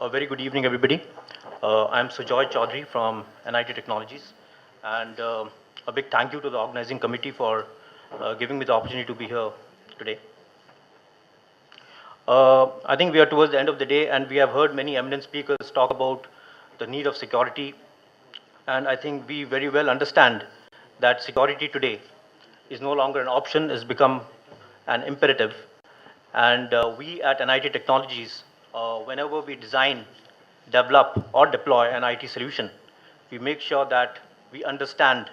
A very good evening, everybody. I'm Sujoy Choudhury from NIIT Technologies, and a big thank you to the organizing committee for giving me the opportunity to be here today. I think we are towards the end of the day, and we have heard many eminent speakers talk about the need of security, and I think we very well understand that security today is no longer an option, it's become an imperative. And we at NIT Technologies, whenever we design, develop, or deploy an IT solution, we make sure that we understand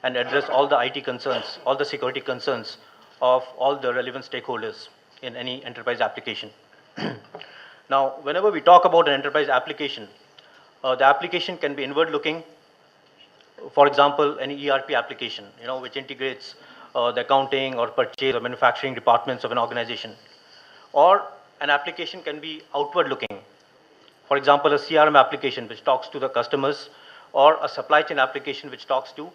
and address all the IT concerns, all the security concerns of all the relevant stakeholders in any enterprise application. Now, whenever we talk about an enterprise application, the application can be inward looking. For example, any ERP application, which integrates the accounting or purchase or manufacturing departments of an organization. Or an application can be outward looking. For example, a CRM application which talks to the customers, or a supply chain application which talks to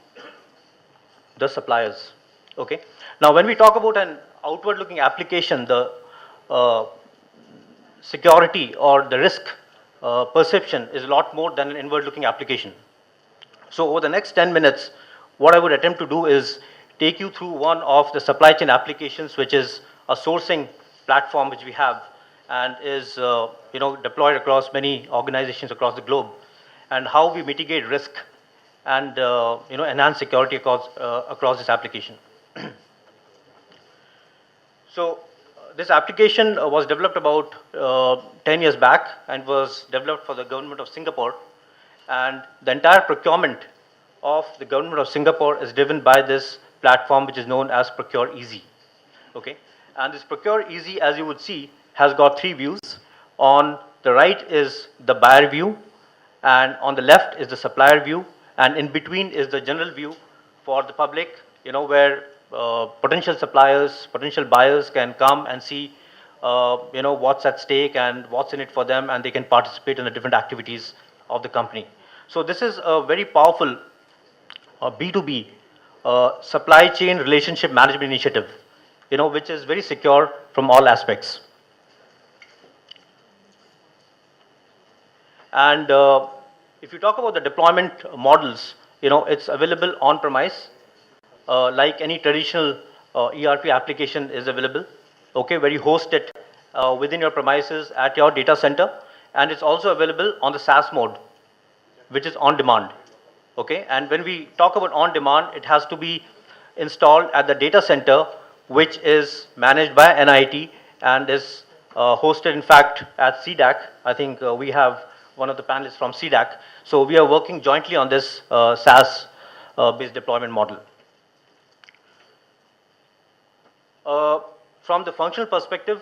the suppliers. Okay. Now, when we talk about an outward looking application, the uh, security or the risk perception is a lot more than an inward looking application. So over the next 10 minutes, what I would attempt to do is take you through one of the supply chain applications, which is a sourcing platform which we have and is deployed across many organizations across the globe, and how we mitigate risk and enhance security across this application. So this application was developed about 10 years back and was developed for the government of Singapore. And the entire procurement of the government of Singapore is driven by this platform, which is known as Procure Easy. Okay, and this Procure Easy, as you would see, has got three views. On the right is the buyer view, and on the left is the supplier view, and in between is the general view for the public, where potential suppliers, potential buyers can come and see, what's at stake and what's in it for them, and they can participate in the different activities of the company. So this is a very powerful B2B supply chain relationship management initiative, which is very secure from all aspects. And if you talk about the deployment models, it's available on premise, like any traditional ERP application is available, okay, where you host it within your premises at your data center, and it's also available on the SaaS mode, which is on demand, okay. And when we talk about on demand, it has to be installed at the data center, which is managed by NIT and is hosted, in fact, at CDAC. I think we have one of the panelists from CDAC. So we are working jointly on this SaaS based deployment model. Uh, from the functional perspective,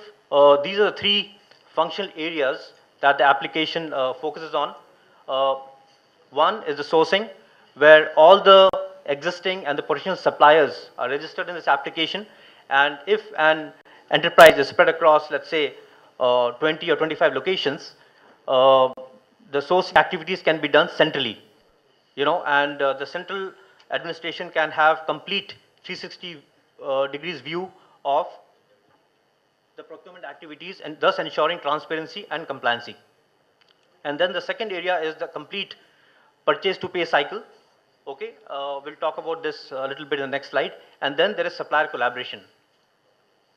these are the three functional areas that the application focuses on. Uh, One is the sourcing, where all the existing and the potential suppliers are registered in this application. And if an enterprise is spread across, let's say, 20 or 25 locations, uh, the sourcing activities can be done centrally, and the central administration can have complete 360 degrees view of the procurement activities, and thus ensuring transparency and compliancy. And then the second area is the complete purchase to pay cycle. Okay, we'll talk about this a little bit in the next slide. And then there is supplier collaboration.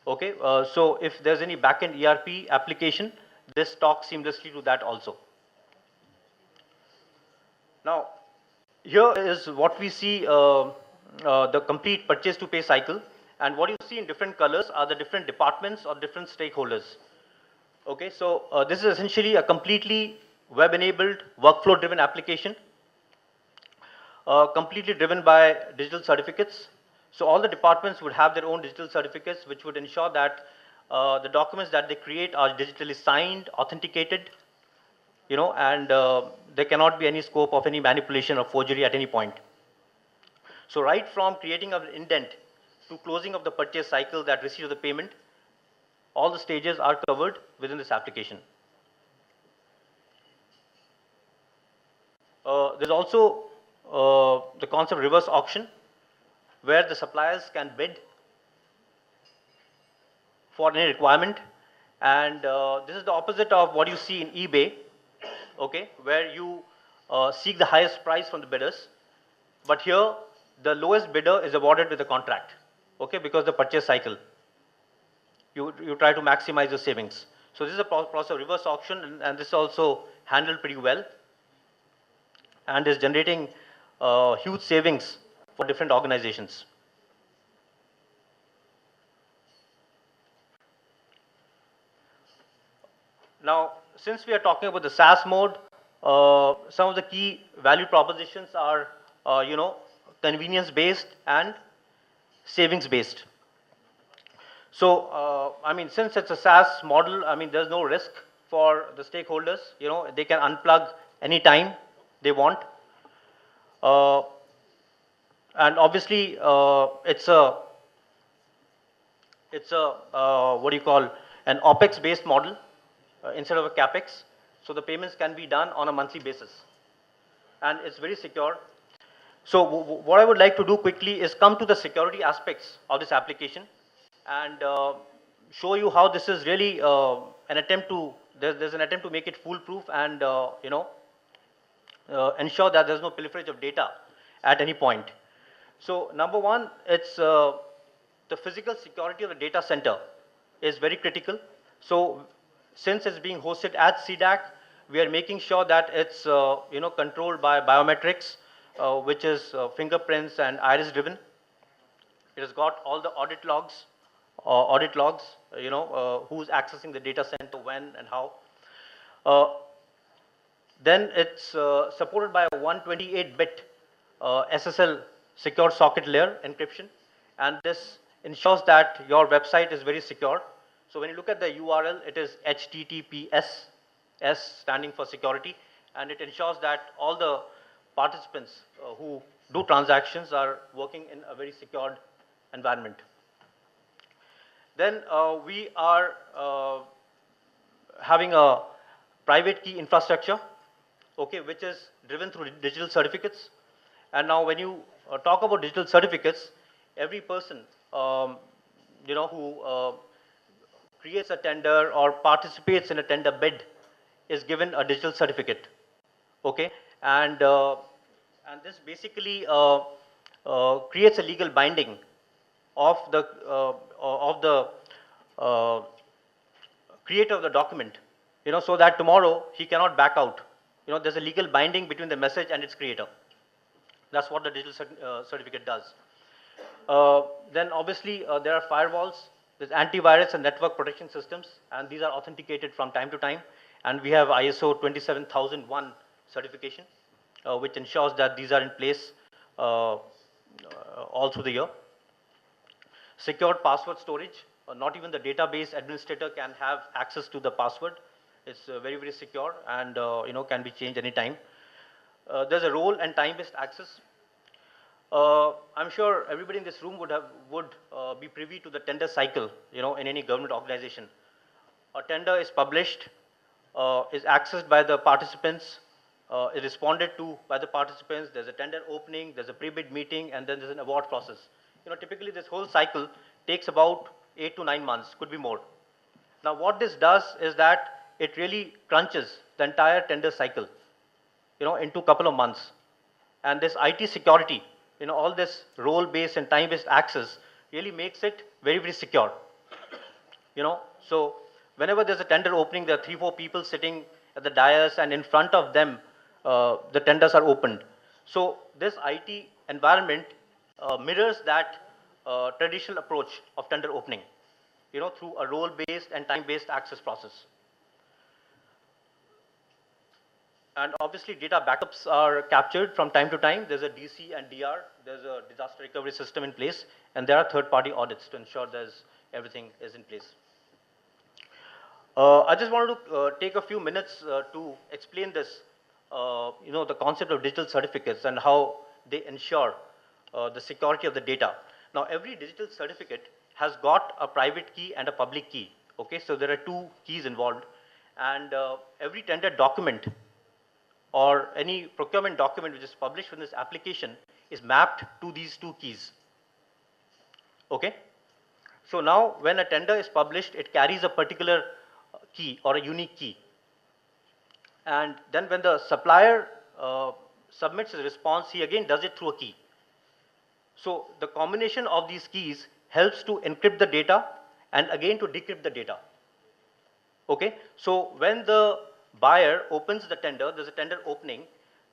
Okay, so if there's any backend ERP application, this talks seamlessly to that also. Now, here is what we see, the complete purchase to pay cycle. And what you see in different colors are the different departments or different stakeholders. Okay, so this is essentially a completely web-enabled, workflow-driven application, completely driven by digital certificates. So all the departments would have their own digital certificates, which would ensure that the documents that they create are digitally signed, authenticated, and there cannot be any scope of any manipulation or forgery at any point. So right from creating of an indent to closing of the purchase cycle, that receipt of the payment, all the stages are covered within this application. There's also the concept of reverse auction, where the suppliers can bid for any requirement. And this is the opposite of what you see in eBay, okay, where you seek the highest price from the bidders. But here, the lowest bidder is awarded with a contract, okay, because the purchase cycle. You try to maximize your savings. So this is a process of reverse auction, and this is also handled pretty well and is generating huge savings for different organizations. Now, since we are talking about the SaaS mode, some of the key value propositions are, convenience based and savings based. So, I mean, since it's a SaaS model, I mean, there's no risk for the stakeholders. You know, they can unplug anytime they want. Uh, and obviously, it's a what do you call, an OpEx based model instead of a CapEx. So the payments can be done on a monthly basis, and it's very secure. So what I would like to do quickly is come to the security aspects of this application and show you how this is really an attempt to, there's an attempt to make it foolproof and, ensure that there's no pilferage of data at any point. So number one, it's the physical security of the data center is very critical. So since it's being hosted at CDAC, we are making sure that it's controlled by biometrics, which is fingerprints and iris driven. It has got all the audit logs, who's accessing the data center, when and how. Uh, then it's supported by a 128-bit SSL secure socket layer encryption, and this ensures that your website is very secure. So when you look at the URL, it is HTTPS, S standing for security, and it ensures that all the participants who do transactions are working in a very secured environment. Then we are having a private key infrastructure, okay, which is driven through digital certificates. And now when you talk about digital certificates, every person, who creates a tender or participates in a tender bid is given a digital certificate, okay, and this basically creates a legal binding of the uh, creator of the document, so that tomorrow he cannot back out. There's a legal binding between the message and its creator. That's what the digital certificate does. Then obviously there are firewalls, there's antivirus and network protection systems, and these are authenticated from time to time. And we have ISO 27001 certification, which ensures that these are in place all through the year. Secured password storage. Not even the database administrator can have access to the password. It's very, very secure and can be changed anytime. There's a role and time-based access. I'm sure everybody in this room would be privy to the tender cycle, in any government organization. A tender is published, is accessed by the participants, is responded to by the participants. There's a tender opening, there's a pre-bid meeting, and then there's an award process. Typically this whole cycle takes about 8 to 9 months, could be more. Now what this does is that it really crunches the entire tender cycle, into a couple of months. And this IT security, all this role-based and time-based access really makes it very, very secure. So whenever there's a tender opening, there are 3, 4 people sitting at the dais, and in front of them, the tenders are opened. So this IT environment mirrors that traditional approach of tender opening, through a role-based and time-based access process. And obviously data backups are captured from time to time. There's a DC and DR, there's a disaster recovery system in place, and there are third-party audits to ensure everything is in place. I just wanted to take a few minutes to explain this, the concept of digital certificates and how they ensure the security of the data. Now, every digital certificate has got a private key and a public key. Okay, so there are 2 keys involved, and every tender document or any procurement document which is published in this application is mapped to these 2 keys. Okay? So now when a tender is published, it carries a particular key or a unique key. And then when the supplier submits his response, he again does it through a key. So the combination of these keys helps to encrypt the data and again to decrypt the data. Okay, so when the buyer opens the tender, there's a tender opening,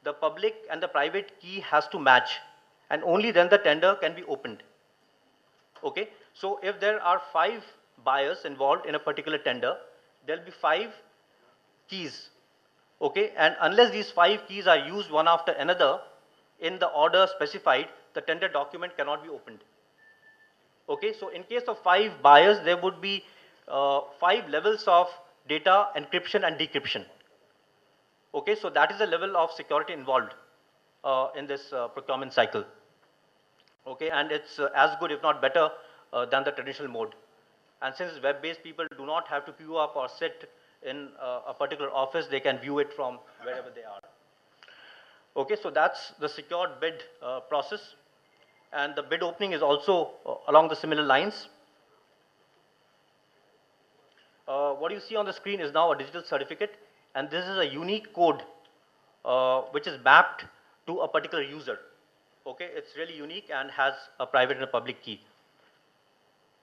the public and the private key has to match, and only then the tender can be opened. Okay, so if there are 5 buyers involved in a particular tender, there'll be 5 keys. Okay, and unless these 5 keys are used one after another in the order specified, the tender document cannot be opened. Okay, so in case of 5 buyers, there would be 5 levels of data encryption and decryption. Okay, so that is the level of security involved in this procurement cycle. Okay, and it's as good, if not better, than the traditional mode. And since it's web-based, people do not have to queue up or sit in a particular office. They can view it from wherever they are. Okay, so that's the secured bid process. And the bid opening is also along the similar lines. What you see on the screen is now a digital certificate, and this is a unique code which is mapped to a particular user. Okay, it's really unique and has a private and a public key.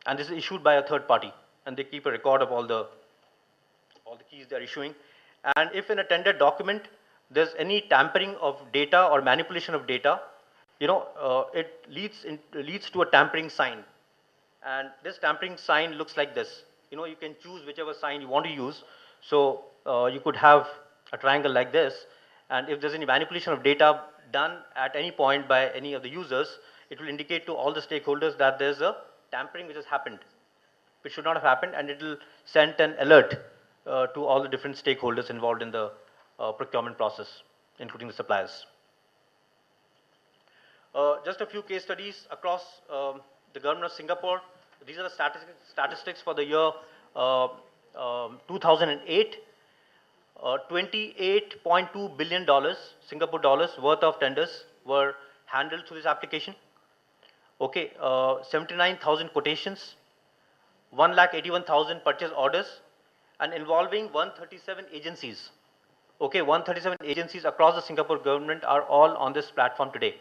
And this is issued by a third party, and they keep a record of all the keys they're issuing. And if in a tender document there's any tampering of data or manipulation of data, it leads to a tampering sign. And this tampering sign looks like this. You can choose whichever sign you want to use. So you could have a triangle like this, and if there's any manipulation of data done at any point by any of the users, it will indicate to all the stakeholders that there's a tampering which has happened, which should not have happened, and it will send an alert to all the different stakeholders involved in the procurement process, including the suppliers. Just a few case studies across the government of Singapore. These are the statistics for the year 2008. $28.2 billion Singapore dollars worth of tenders were handled through this application. Okay, 79,000 quotations, 1,81,000 purchase orders, and involving 137 agencies. Okay, 137 agencies across the Singapore government are all on this platform today.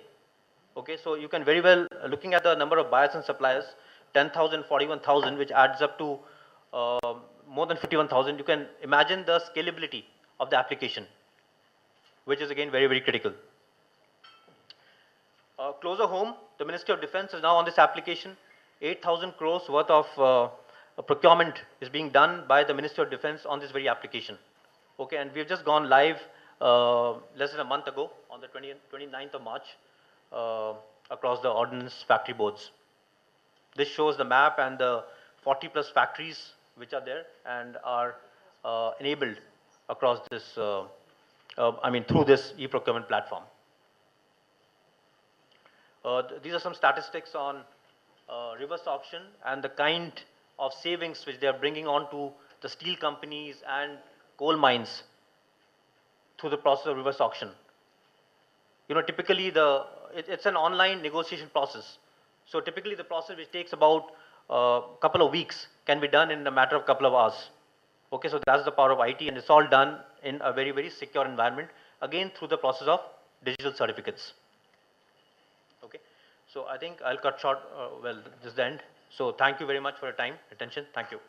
Okay, so you can very well, looking at the number of buyers and suppliers, 10,000, 41,000, which adds up to more than 51,000, you can imagine the scalability of the application, which is again very, very critical. Closer home, the Ministry of Defense is now on this application. 8,000 crores worth of procurement is being done by the Ministry of Defense on this very application. Okay, and we've just gone live less than a month ago on the 29th of March across the ordnance factory boards. This shows the map and the 40 plus factories which are there and are enabled across this, through this e-procurement platform. These are some statistics on reverse auction and the kind of savings which they are bringing on to the steel companies and coal mines through the process of reverse auction. Typically it's an online negotiation process. So typically the process which takes about a couple of weeks can be done in a matter of a couple of hours. Okay, so that's the power of IT, and it's all done in a very, very secure environment, again through the process of digital certificates. Okay, so I think I'll cut short, this is the end. So thank you very much for your time, attention, thank you.